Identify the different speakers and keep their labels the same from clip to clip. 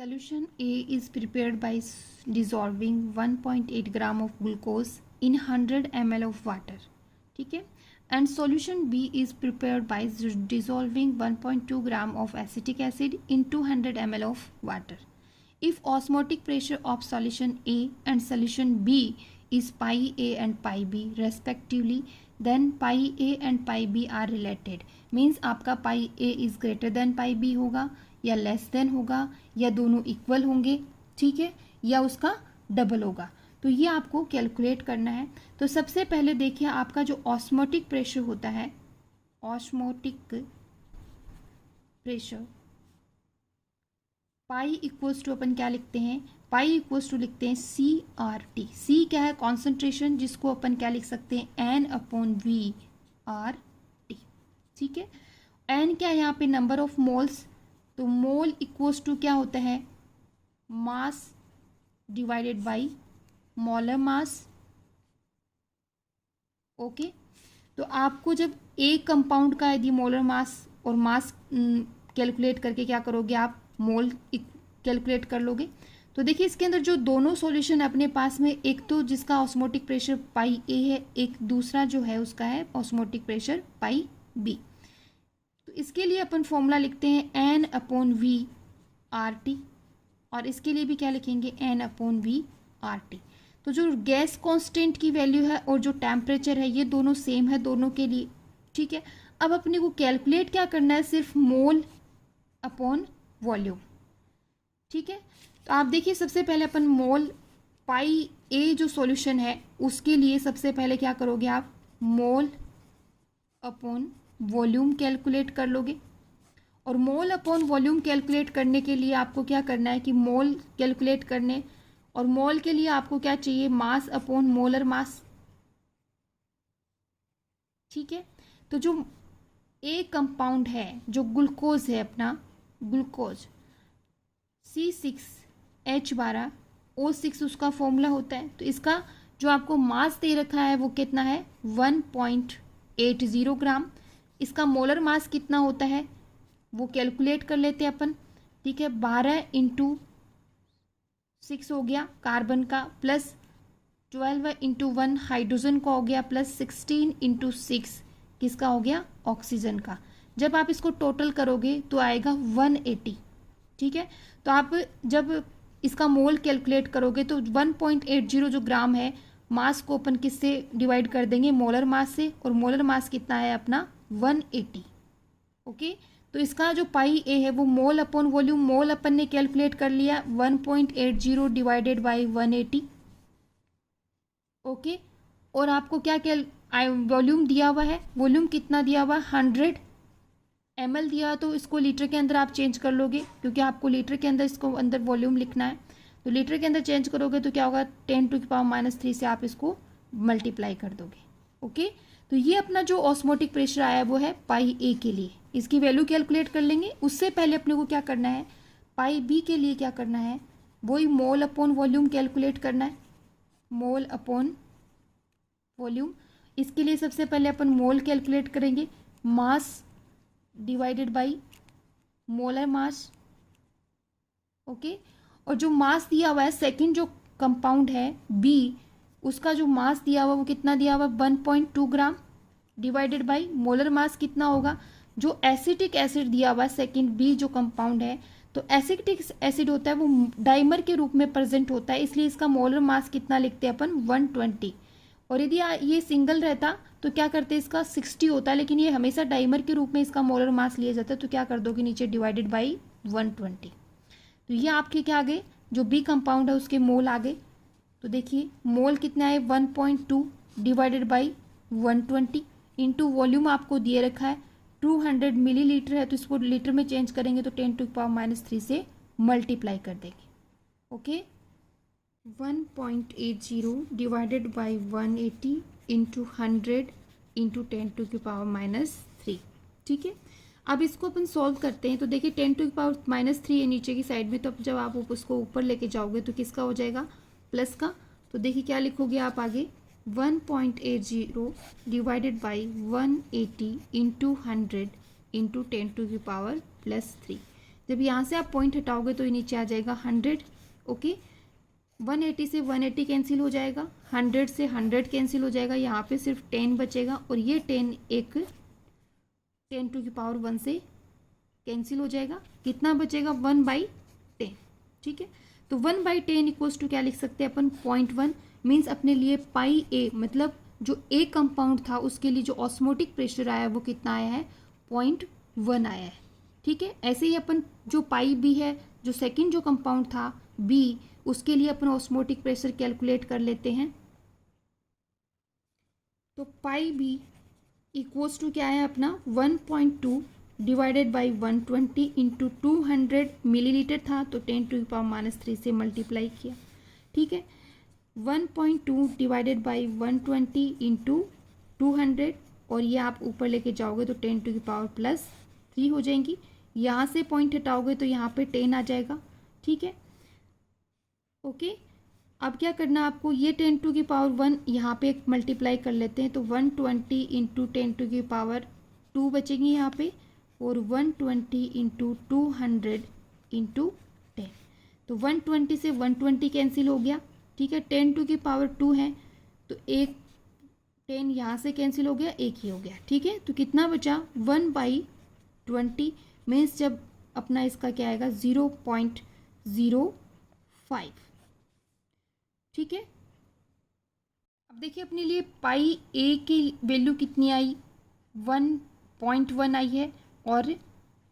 Speaker 1: Solution A is prepared by dissolving 1.8 gram of glucose in 100 ml of water. ठीक है. And solution B is prepared by dissolving 1.2 gram of acetic acid in 200 ml of water. If osmotic pressure of solution A and solution B is pi A and pi B respectively, then pi A and pi B are related. Means आपका pi A is greater than pi B होगा, या less than होगा, या दोनों equal होंगे, ठीक है, या उसका डबल होगा. तो ये आपको कैलकुलेट करना है. तो सबसे पहले देखिए आपका जो ऑस्मोटिक प्रेशर होता है, osmotic pressure pi equals to अपन क्या लिखते हैं, पाई इक्वल्स टू लिखते हैं CRT. सी क्या है, कॉन्सेंट्रेशन, जिसको अपन क्या लिख सकते हैं N/V/RT. ठीक है. एन क्या है यहाँ पे, नंबर ऑफ मोल्स. तो मोल इक्वल्स टू क्या होता है, mass divided by molar mass. Okay. तो आपको जब एक कंपाउंड का यदि मोलर मास और मास कैलकुलेट करके क्या करोगे आप, मोल कैलकुलेट कर लोगे. तो देखिए इसके अंदर जो दोनों सॉल्यूशन अपने पास में, एक तो जिसका ऑस्मोटिक प्रेशर पाई ए है, एक दूसरा जो है उसका है ऑस्मोटिक प्रेशर पाई बी. तो इसके लिए अपन फॉर्मूला लिखते हैं N/V/RT, और इसके लिए भी क्या लिखेंगे N/V/RT. तो जो गैस कांस्टेंट की वैल्यू है और जो टेम्परेचर है ये दोनों सेम है दोनों के लिए. ठीक है. अब अपने को कैलकुलेट क्या करना है, सिर्फ मोल अपॉन वॉल्यूम. ठीक है. तो आप देखिए सबसे पहले अपन मोल पाई ए जो सॉल्यूशन है उसके लिए सबसे पहले क्या करोगे आप, मोल अपॉन वॉल्यूम कैलकुलेट कर लोगे. और मोल अपॉन वॉल्यूम कैलकुलेट करने के लिए आपको क्या करना है कि मोल कैलकुलेट करने, और मोल के लिए आपको क्या चाहिए, मास अपॉन मोलर मास. ठीक है. तो जो एक कंपाउंड है, जो ग्लूकोज है अपना, ग्लूकोज C6H12O6 उसका फॉर्मूला होता है. तो इसका जो आपको मास दे रखा है वो कितना है 1.80 ग्राम. इसका मोलर मास कितना होता है वो कैलकुलेट कर लेते हैं अपन. ठीक है. 12 × 6 हो गया कार्बन का, प्लस 12 × 1 हाइड्रोजन का हो गया, प्लस 16 × 6 किसका हो गया, ऑक्सीजन का. जब आप इसको टोटल करोगे तो आएगा 180. ठीक है. तो आप जब इसका मोल कैलकुलेट करोगे तो 1.80 जो ग्राम है, मास को अपन किससे डिवाइड कर देंगे, मोलर मास से, और मोलर मास कितना है अपना 180. ओके. तो इसका जो पाई ए है वो मोल अपॉन वॉल्यूम, मोल अपन ने कैलकुलेट कर लिया 1.80 डिवाइडेड बाय 180. ओके. और आपको क्या वॉल्यूम दिया हुआ है, वॉल्यूम कितना दिया हुआ है 100 ml दिया, तो इसको लीटर के अंदर आप चेंज कर लोगे, क्योंकि आपको लीटर के अंदर इसको अंदर वॉल्यूम लिखना है. तो लीटर के अंदर चेंज करोगे तो क्या होगा, 10⁻³ से आप इसको मल्टीप्लाई कर दोगे. ओके. तो ये अपना जो ऑस्मोटिक प्रेशर आया है वो है पाई ए के लिए. इसकी वैल्यू कैलकुलेट कर लेंगे. उससे पहले अपने को क्या करना है, पाई बी के लिए क्या करना है, वही मोल अपॉन वॉल्यूम कैलकुलेट करना है, मोल अपॉन वॉल्यूम. इसके लिए सबसे पहले अपन मोल कैलकुलेट करेंगे, mass divided by molar mass. Okay. और जो मास दिया हुआ है सेकंड जो कंपाउंड है बी, उसका जो मास दिया हुआ वो कितना दिया हुआ 1.2 gram divided by molar mass कितना होगा, जो एसिटिक एसिड दिया हुआ है सेकंड बी जो कंपाउंड है, तो एसिटिक एसिड होता है वो डाइमर के रूप में प्रेजेंट होता है, इसलिए इसका मोलर मास कितना लिखते हैं अपन 120. और यदि ये सिंगल रहता तो क्या करते, इसका 60 होता है, लेकिन ये हमेशा डाइमर के रूप में इसका मोलर मास लिया जाता है, तो क्या कर दोगे नीचे डिवाइडेड बाई 120. तो ये आपके क्या आ गए, जो बी कंपाउंड है उसके मोल आ गए. तो देखिए मोल कितना है 1.2 डिवाइडेड बाई 120 इंटू वॉल्यूम आपको दिए रखा है 200 मिलीलीटर है, तो इसको लीटर में चेंज करेंगे तो 10⁻³ से मल्टीप्लाई कर देंगे. Okay. 1.80 divided by 180 into 100 into 10⁻³ ठीक है. अब इसको अपन सॉल्व करते हैं. तो देखिए 10⁻³ है नीचे की साइड में, तो अब जब आप उसको ऊपर लेके जाओगे तो किसका हो जाएगा, प्लस का. तो देखिए क्या लिखोगे आप आगे, 1.80 डिवाइडेड बाई 180 इंटू 100 इंटू 10⁻³ जब यहाँ से आप पॉइंट हटाओगे तो ये नीचे आ जाएगा 100। ओके, 180 से 180 कैंसिल हो जाएगा, 100 से 100 कैंसिल हो जाएगा, यहाँ पे सिर्फ 10 बचेगा और ये 10 एक 10⁻1 से कैंसिल हो जाएगा। कितना बचेगा? 1/10। ठीक है, तो 1/10 इक्वल्स टू क्या लिख सकते हैं अपन? 0.1। मीन्स अपने लिए पाई ए, मतलब जो ए कंपाउंड था उसके लिए जो ऑस्मोटिक प्रेशर आया वो कितना आया है? 0.1 आया है। ठीक है, ऐसे ही अपन जो पाई बी है, जो सेकंड जो कंपाउंड था बी, उसके लिए अपन ऑस्मोटिक प्रेशर कैलकुलेट कर लेते हैं। तो पाई बी इक्वल्स टू क्या है अपना? 1.2 डिवाइडेड बाई 120 इंटू 200 मिलीलीटर था तो 10⁻³ से मल्टीप्लाई किया। ठीक है, 1.2 डिवाइडेड बाई 120 इंटू 200 और ये आप ऊपर लेके जाओगे तो 10⁻+3 हो जाएंगी। यहाँ से पॉइंट हटाओगे तो यहाँ पे 10 आ जाएगा। ठीक है, ओके, अब क्या करना है आपको? ये 10⁻1 यहाँ पे मल्टीप्लाई कर लेते हैं तो 120 इंटू 10⁻2 बचेंगी यहाँ पे और 120 इंटू 200 इंटू 10। तो 120 से 120 कैंसिल हो गया। ठीक है, 10⁻2 है तो एक 10 यहाँ से कैंसिल हो गया, एक ही हो गया। ठीक है, तो कितना बचा? 1/20 मीन्स जब अपना इसका क्या आएगा? 0.05। ठीक है, अब देखिए अपने लिए पाई ए की वैल्यू कितनी आई? 1.1 आई है और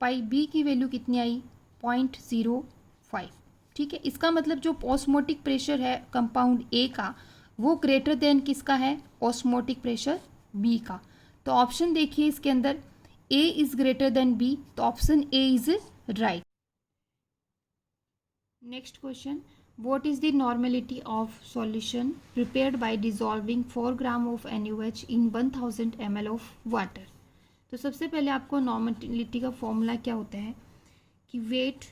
Speaker 1: पाई बी की वैल्यू कितनी आई? 0.05। ठीक है, इसका मतलब जो ऑस्मोटिक प्रेशर है कंपाउंड ए का वो ग्रेटर देन किसका है? ऑस्मोटिक प्रेशर बी का। तो ऑप्शन देखिए इसके अंदर ए इज ग्रेटर देन बी, तो option A is right. Next question, what is the normality of solution prepared by dissolving 4 gram of NaOH in 1000 ml of water? तो सबसे पहले आपको नॉर्मेलिटी का फॉर्मूला क्या होता है कि weight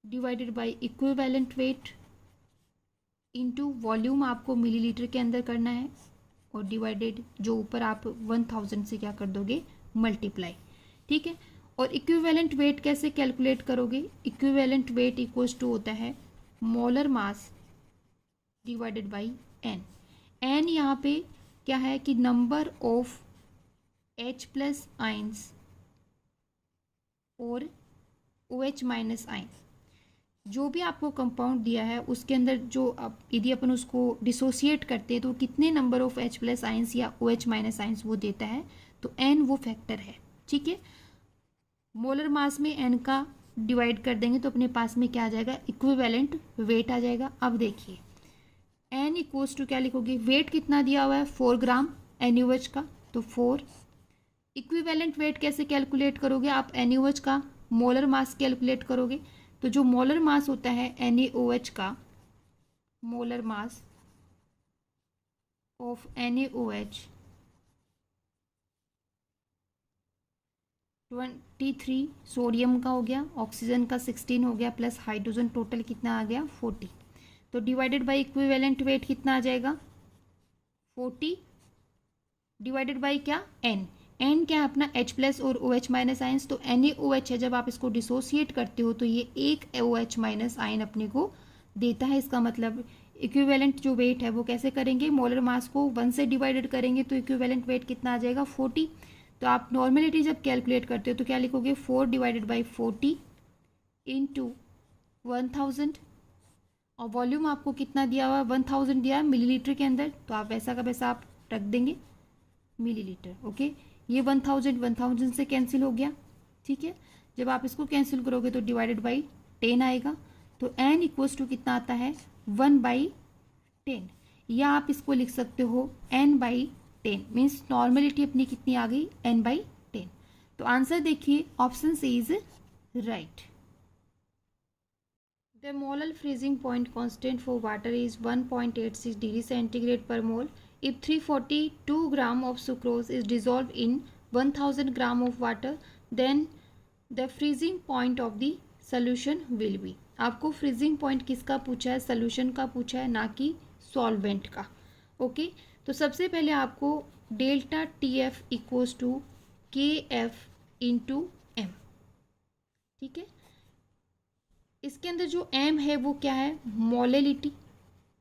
Speaker 1: divided by equivalent weight into volume आपको मिलीलीटर के अंदर करना है और डिवाइडेड जो ऊपर आप 1000 से क्या कर दोगे? मल्टीप्लाई। ठीक है, और इक्विवेलेंट वेट कैसे कैलकुलेट करोगे? इक्विवेलेंट वेट इक्वल्स टू होता है molar mass divided by n. N यहाँ पे क्या है कि नंबर ऑफ H+ आइंस और OH- आइंस। जो भी आपको कंपाउंड दिया है उसके अंदर जो यदि अपन उसको डिसोसिएट करते हैं तो कितने नंबर ऑफ H+ आइंस या OH- आइंस वो देता है, तो एन वो फैक्टर है। ठीक है, मोलर मास में एन का डिवाइड कर देंगे तो अपने पास में क्या आ जाएगा? इक्विवेलेंट वेट आ जाएगा। अब देखिए एन इक्वल्स टू क्या लिखोगे? वेट कितना दिया हुआ है? 4 ग्राम NaOH का, तो 4। इक्विवेलेंट वेट कैसे कैलकुलेट करोगे आप? NaOH का मोलर मास कैलकुलेट करोगे, तो जो मोलर मास होता है NaOH का, molar mass of NaOH 23 sodium का हो गया, ऑक्सीजन का 16 हो गया, प्लस हाइड्रोजन, टोटल कितना आ गया? 40। तो डिवाइडेड बाय इक्विवेलेंट वेट कितना आ जाएगा? 40 डिवाइडेड बाय क्या? एन। एन क्या है अपना? H+ और OH- आइंस, तो NaOH है। जब आप इसको डिसोसिएट करते हो तो ये एक OH- आयन अपने को देता है। इसका मतलब इक्विवेलेंट जो वेट है वो कैसे करेंगे? मोलर मास को 1 से डिवाइडेड करेंगे तो इक्विवेलेंट वेट कितना आ जाएगा? 40। तो आप नॉर्मेलिटी जब कैलकुलेट करते हो तो क्या लिखोगे? 4 डिवाइडेड बाई 40 इंटू 1000 और वॉल्यूम आपको कितना दिया हुआ? 1000 दिया मिलीलीटर के अंदर, तो आप वैसा का वैसा आप रख देंगे मिलीलीटर। ओके, ये 1000 से कैंसिल हो गया। ठीक है, जब आप इसको कैंसिल करोगे तो डिवाइडेड बाई 10 आएगा, तो n इक्वल्स टू कितना आता है? 1/10, या आप इसको लिख सकते हो n/10। मीन्स नॉर्मेलिटी अपनी कितनी आ गई? n/10। तो आंसर देखिए option C is right. The molar freezing point constant for water is 1.86 degree centigrade per mole if 342 gram of sucrose is dissolved in 1000 gram of water, then the freezing point of the solution will be। आपको freezing point किसका पूछा है? Solution का पूछा है, ना कि solvent का। ओके, तो सबसे पहले आपको delta TF equals to KF into M। ठीक है। इसके अंदर जो एम है वो क्या है, मोलेलिटी।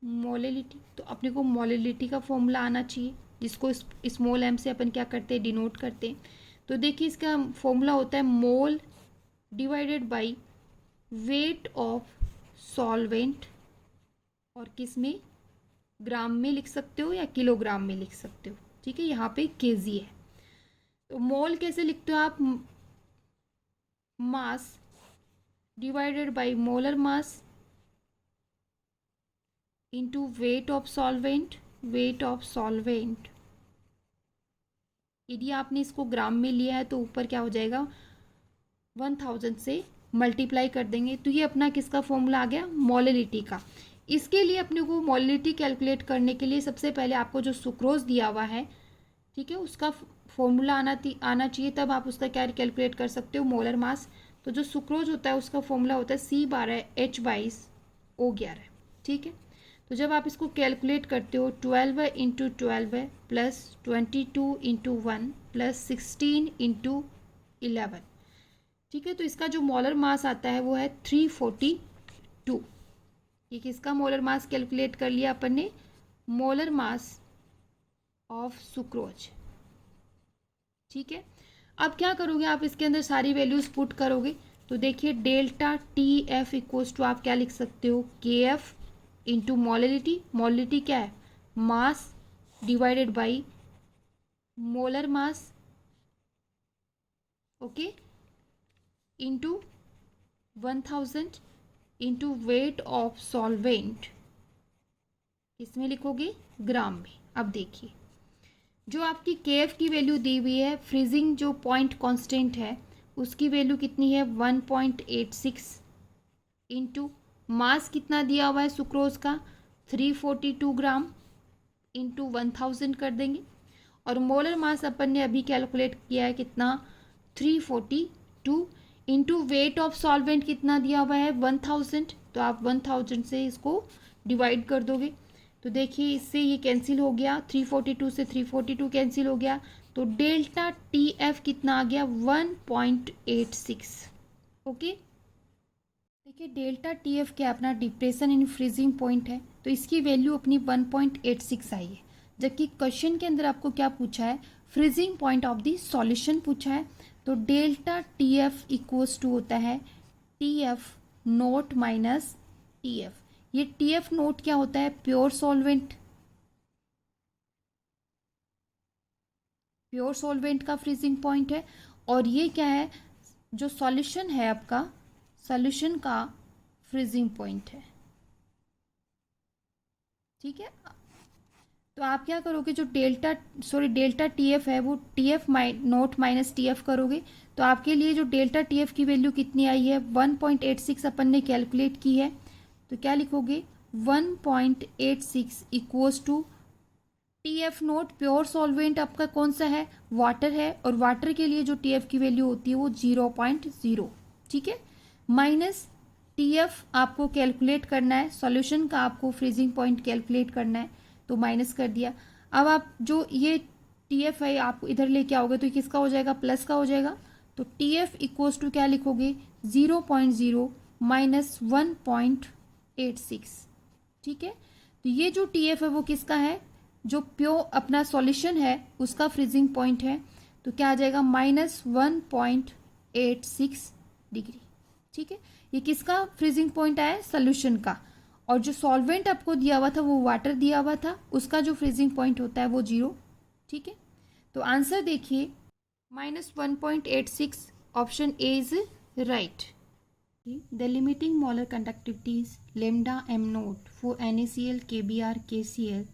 Speaker 1: मोलेलिटी, तो अपने को मोलेलिटी का फॉर्मूला आना चाहिए, जिसको स्मॉल एम से अपन क्या करते हैं, डिनोट करते हैं। तो देखिए इसका फॉर्मूला होता है मोल divided by weight of solvent, और किस में, ग्राम में लिख सकते हो या किलोग्राम में लिख सकते हो। ठीक है, यहाँ पे केजी है। तो मोल कैसे लिखते हो आप, mass divided by molar mass into weight of solvent. Weight of solvent, यदि आपने इसको ग्राम में लिया है तो ऊपर क्या हो जाएगा, 1000 से मल्टीप्लाई कर देंगे। तो ये अपना किसका फॉर्मूला आ गया, मोलेलिटी का। इसके लिए अपने को मोलेलिटी कैलकुलेट करने के लिए सबसे पहले आपको जो सुक्रोज दिया हुआ है, ठीक है, उसका फॉर्मूला आना चाहिए, तब आप उसका क्या कैलकुलेट कर सकते हो, मोलर मास। तो जो सुक्रोज होता है उसका फॉर्मूला होता है C12H22O11। ठीक है, तो जब आप इसको कैलकुलेट करते हो 12 into 12 plus 22 into 1 plus 16 into 11, ठीक है, तो इसका जो मोलर मास आता है वो है 342। ये किसका मोलर मास कैलकुलेट कर लिया अपन ने, मोलर मास ऑफ सुक्रोज। ठीक है, अब क्या करोगे आप, इसके अंदर सारी वैल्यूज पुट करोगे। तो देखिए delta T F equals to आप क्या लिख सकते हो, के एफ इंटू मोलेलिटी। मोलेलिटी क्या है, मास divided by molar mass, okay, into 1000 into weight of solvent, इसमें लिखोगे ग्राम में। अब देखिए जो आपकी केएफ की वैल्यू दी हुई है, फ्रीजिंग जो पॉइंट कांस्टेंट है उसकी वैल्यू कितनी है 1.86 इंटू मास कितना दिया हुआ है सुक्रोज का 342 ग्राम इंटू 1000 कर देंगे। और मोलर मास अपन ने अभी कैलकुलेट किया है कितना 342 इंटू वेट ऑफ सॉल्वेंट कितना दिया हुआ है 1000, तो आप 1000 से इसको डिवाइड कर दोगे। तो देखिए इससे ये कैंसिल हो गया, 342 से 342 कैंसिल हो गया, तो डेल्टा टी एफ कितना आ गया 1.86। ओके, देखिए डेल्टा टी एफ क्या अपना डिप्रेशन इन फ्रीजिंग पॉइंट है, तो इसकी वैल्यू अपनी 1.86 आई है। जबकि क्वेश्चन के अंदर आपको क्या पूछा है, freezing point of the solution पूछा है। तो delta T F equals to होता है T F naught minus T F. ये टी एफ नोट क्या होता है, प्योर सॉल्वेंट, प्योर सॉल्वेंट का फ्रीजिंग पॉइंट है। और ये क्या है, जो सॉल्यूशन है आपका, सॉल्यूशन का फ्रीजिंग पॉइंट है। ठीक है, तो आप क्या करोगे, जो डेल्टा टी एफ है वो T F naught minus T F करोगे। तो आपके लिए जो डेल्टा टी एफ की वैल्यू कितनी आई है 1.86 अपन ने कैलकुलेट की है। तो क्या लिखोगे 1.86 equals to T F naught, pure solvent आपका कौन सा है, वाटर है, और वाटर के लिए जो टी एफ की वैल्यू होती है वो 0.0। ठीक है, माइनस टी एफ आपको कैलकुलेट करना है, सॉल्यूशन का आपको फ्रीजिंग पॉइंट कैलकुलेट करना है, तो माइनस कर दिया। अब आप जो ये टी एफ है आप इधर लेके आओगे तो किसका हो जाएगा, प्लस का हो जाएगा। तो टी एफ इक्वल्स टू क्या लिखोगे 0.0 माइनस 1.86। ठीक है, तो ये जो टी एफ है वो किसका है, जो प्योर अपना सॉल्यूशन है उसका फ्रीजिंग पॉइंट है। तो क्या आ जाएगा -1.86 डिग्री। ठीक है, ये किसका फ्रीजिंग पॉइंट आया, सॉल्यूशन का। और जो सॉल्वेंट आपको दिया हुआ था वो वाटर दिया हुआ था, उसका जो फ्रीजिंग पॉइंट होता है वो 0। ठीक है, तो आंसर देखिए -1.86, option A is right. The limiting molar conductivity is lambda m naught for NaCl, KBr, KCl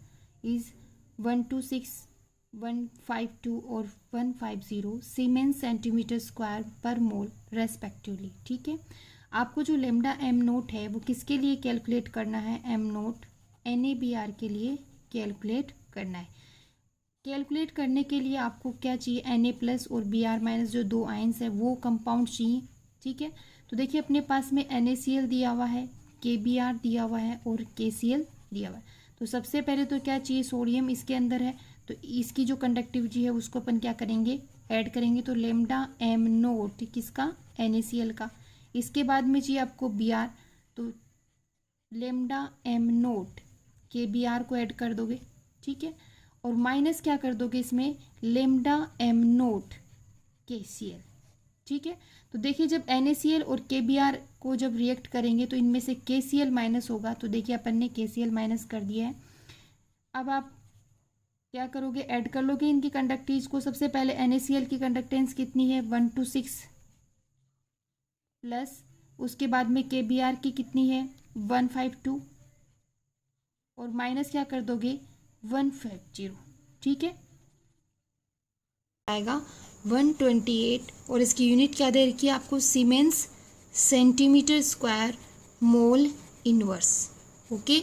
Speaker 1: is 126, 152 और 150 siemens centimetre square per mole respectively. ठीक है, आपको जो लेमडा एम नोट है वो किसके लिए कैलकुलेट करना है, एम नोट NaBr के लिए कैलकुलेट करना है। कैलकुलेट करने के लिए आपको क्या चाहिए, Na+ और Br- जो दो आयंस है वो कंपाउंड चाहिए। ठीक है, तो देखिए अपने पास में NaCl दिया हुआ है, KBr दिया हुआ है और KCl दिया हुआ है। तो सबसे पहले तो क्या चाहिए, सोडियम इसके अंदर है, तो इसकी जो कंडक्टिविटी है उसको अपन क्या करेंगे, ऐड करेंगे। तो लेमडा एम नोट किसका, NaCl का, इसके बाद में चाहिए आपको बी आर, तो लेमडा एम नोट के बी आर को ऐड कर दोगे, ठीक है, और माइनस क्या कर दोगे इसमें, लेमडा एम नोट के सी एल, ठीक है। तो देखिए जब NaCl और KBr को जब रिएक्ट करेंगे तो इनमें से KCl माइनस होगा, तो देखिए अपन ने KCl माइनस कर दिया है। अब आप क्या करोगे, ऐड कर लोगे इनकी कंडक्टेंस को। सबसे पहले NaCl की कंडक्टेंस कितनी है, 126 प्लस उसके बाद में KBr की कितनी है, 152 और माइनस क्या कर दोगे, 150, ठीक है, आएगा 128 और इसकी यूनिट क्या दे रखी है आपको, siemens centimetre square mole inverse. Okay,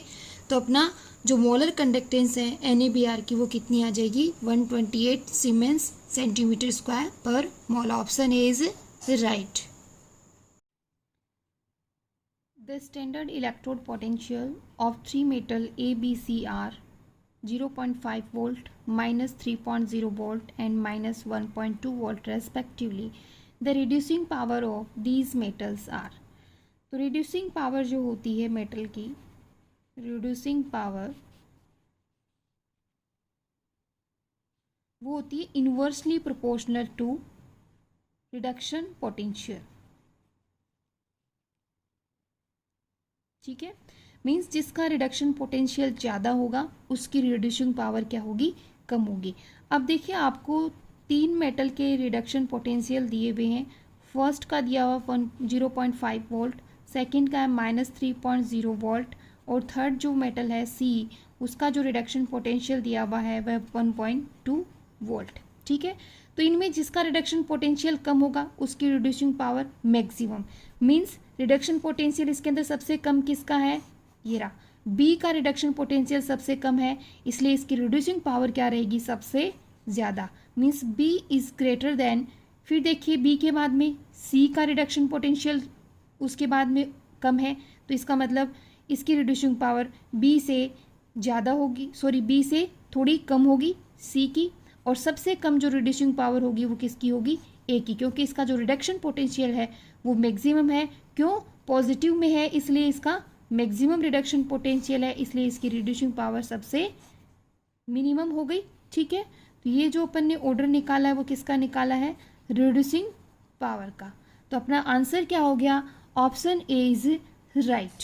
Speaker 1: तो अपना जो मोलर कंडक्टेंस है NaBr की वो कितनी आ जाएगी, 128 siemens centimetre square per mole. Option A is right. The standard electrode potential of 3 metal ABC are 0.5 volt, -3.0 volt and -1.2 volt respectively. The reducing power of these metals are, तो reducing power जो होती है metal की, reducing power वो होती है inversely proportional to reduction potential, ठीक है। मीन्स जिसका रिडक्शन पोटेंशियल ज़्यादा होगा उसकी रिड्यूसिंग पावर क्या होगी, कम होगी। अब देखिए आपको 3 मेटल के रिडक्शन पोटेंशियल दिए हुए हैं। फर्स्ट का दिया हुआ 0.5 वोल्ट, सेकंड का है -3.0 वोल्ट और थर्ड जो मेटल है C उसका जो रिडक्शन पोटेंशियल दिया हुआ है वह 1.2 वोल्ट, ठीक है। तो इनमें जिसका रिडक्शन पोटेंशियल कम होगा उसकी reducing power maximum. Means reduction potential इसके अंदर सबसे कम किसका है, ये रहा, बी का रिडक्शन पोटेंशियल सबसे कम है, इसलिए इसकी रिड्यूसिंग पावर क्या रहेगी, सबसे ज़्यादा। Means B is greater than, फिर देखिए बी के बाद में सी का रिडक्शन पोटेंशियल उसके बाद में कम है, तो इसका मतलब इसकी रिड्यूसिंग पावर बी से ज़्यादा होगी, सॉरी बी से थोड़ी कम होगी सी की, और सबसे कम जो रिड्यूसिंग पावर होगी वो किसकी होगी, ए की, क्योंकि इसका जो रिडक्शन पोटेंशियल है वो मैक्सिमम है। क्यों, पॉजिटिव में है इसलिए इसका मैक्सिमम रिडक्शन पोटेंशियल है, इसलिए इसकी रिड्यूसिंग पावर सबसे मिनिमम हो गई, ठीक है। तो ये जो अपन ने ऑर्डर निकाला है वो किसका निकाला है, रिड्यूसिंग पावर का। तो अपना आंसर क्या हो गया, option A is right.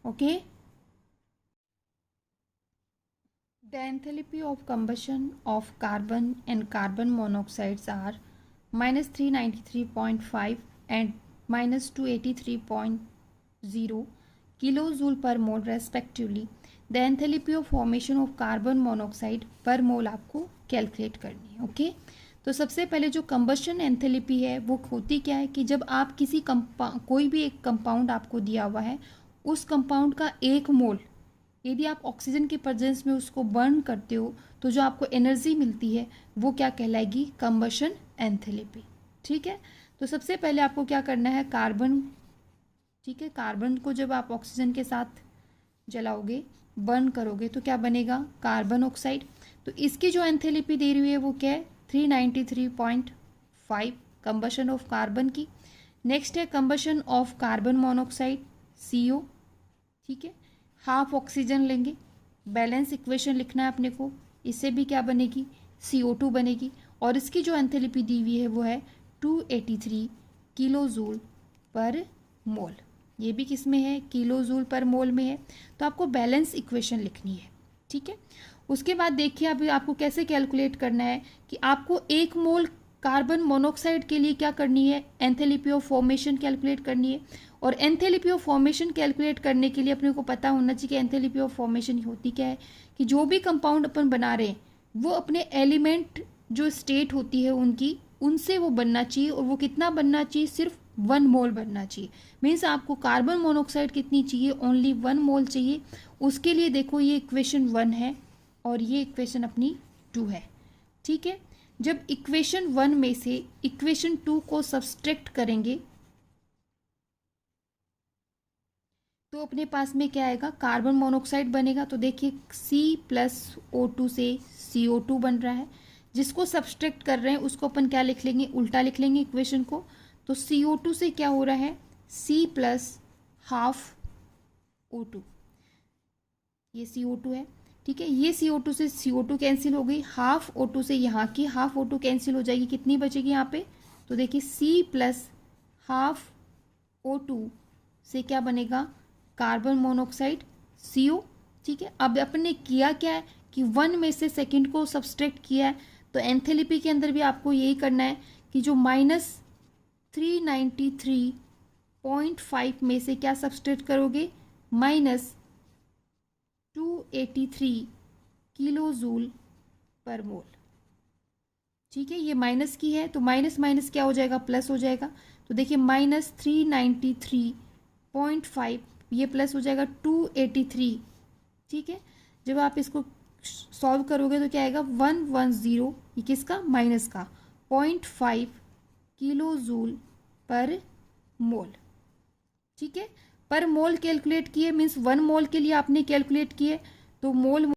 Speaker 1: Okay, the enthalpy of combustion of carbon and carbon monoxides are -393.5 and -283.0 kilojoule per mole respectively. The enthalpy of formation of carbon monoxide per mole आपको calculate करनी है। Okay, तो सबसे पहले जो combustion enthalpy है वो होती क्या है कि जब आप किसी कोई भी एक कंपाउंड आपको दिया हुआ है, उस कंपाउंड का 1 मोल यदि आप ऑक्सीजन के प्रेजेंस में उसको बर्न करते हो तो जो आपको एनर्जी मिलती है वो क्या कहलाएगी, कंबशन एंथैल्पी, ठीक है। तो सबसे पहले आपको क्या करना है, कार्बन, ठीक है, कार्बन को जब आप ऑक्सीजन के साथ जलाओगे, बर्न करोगे तो क्या बनेगा, कार्बन ऑक्साइड। तो इसकी जो एंथैल्पी दे रही है वो क्या है, 393.5 कंबशन ऑफ कार्बन की। नेक्स्ट है combustion of carbon monoxide CO, ठीक है, हाफ ऑक्सीजन लेंगे, बैलेंस इक्वेशन लिखना है अपने को, इससे भी क्या बनेगी, CO2 बनेगी, और इसकी जो एंथैल्पी दी हुई है वो है 283 किलोजूल पर मोल। ये भी किस में है, किलोजूल पर मोल में है। तो आपको बैलेंस इक्वेशन लिखनी है, ठीक है। उसके बाद देखिए अभी आपको कैसे कैलकुलेट करना है कि आपको 1 मोल कार्बन मोनोऑक्साइड के लिए क्या करनी है, एंथैल्पी ऑफ फॉर्मेशन कैलकुलेट करनी है। और एंथैल्पी ऑफ फॉर्मेशन कैलकुलेट करने के लिए अपने को पता होना चाहिए कि एंथैल्पी ऑफ फॉर्मेशन होती क्या है, कि जो भी कंपाउंड अपन बना रहे हैं वो अपने एलिमेंट जो स्टेट होती है उनकी, उनसे वो बनना चाहिए, और वो कितना बनना चाहिए, सिर्फ 1 मोल बनना चाहिए। मीन्स आपको कार्बन मोनोऑक्साइड कितनी चाहिए, ओनली 1 मोल चाहिए। उसके लिए देखो ये इक्वेशन 1 है और ये इक्वेशन अपनी 2 है, ठीक है। जब इक्वेशन 1 में से इक्वेशन 2 को सब्सट्रैक्ट करेंगे तो अपने पास में क्या आएगा, कार्बन मोनोऑक्साइड बनेगा। तो देखिए C+O2 से CO2 बन रहा है, जिसको सब्सट्रैक्ट कर रहे हैं उसको अपन क्या लिख लेंगे, उल्टा लिख लेंगे इक्वेशन को। तो CO2 से क्या हो रहा है, C प्लस हाफ O2, ये CO2 है, ठीक है। ये CO2 से CO2 कैंसिल हो गई, हाफ O2 से यहाँ की हाफ O2 कैंसिल हो जाएगी, कितनी बचेगी यहाँ पे, तो देखिए C प्लस हाफ O2 से क्या बनेगा, कार्बन मोनोऑक्साइड CO, ठीक है। अब अपन ने किया क्या है कि 1 में से सेकंड को सब्सट्रैक्ट किया है, तो एंथैल्पी के अंदर भी आपको यही करना है कि जो -393.5 में से क्या सब्सट्रैक्ट करोगे, -283 किलो जूल पर मोल, ठीक है। ये माइनस की है तो माइनस माइनस क्या हो जाएगा, प्लस हो जाएगा। तो देखिए -393.5 ये प्लस हो जाएगा 283, ठीक है। जब आप इसको सॉल्व करोगे तो क्या आएगा 110, ये किसका, माइनस का, 0.5 किलो जूल पर मोल, ठीक है। पर मोल कैलकुलेट किए मीन्स 1 मोल के लिए आपने कैलकुलेट किए, तो मोल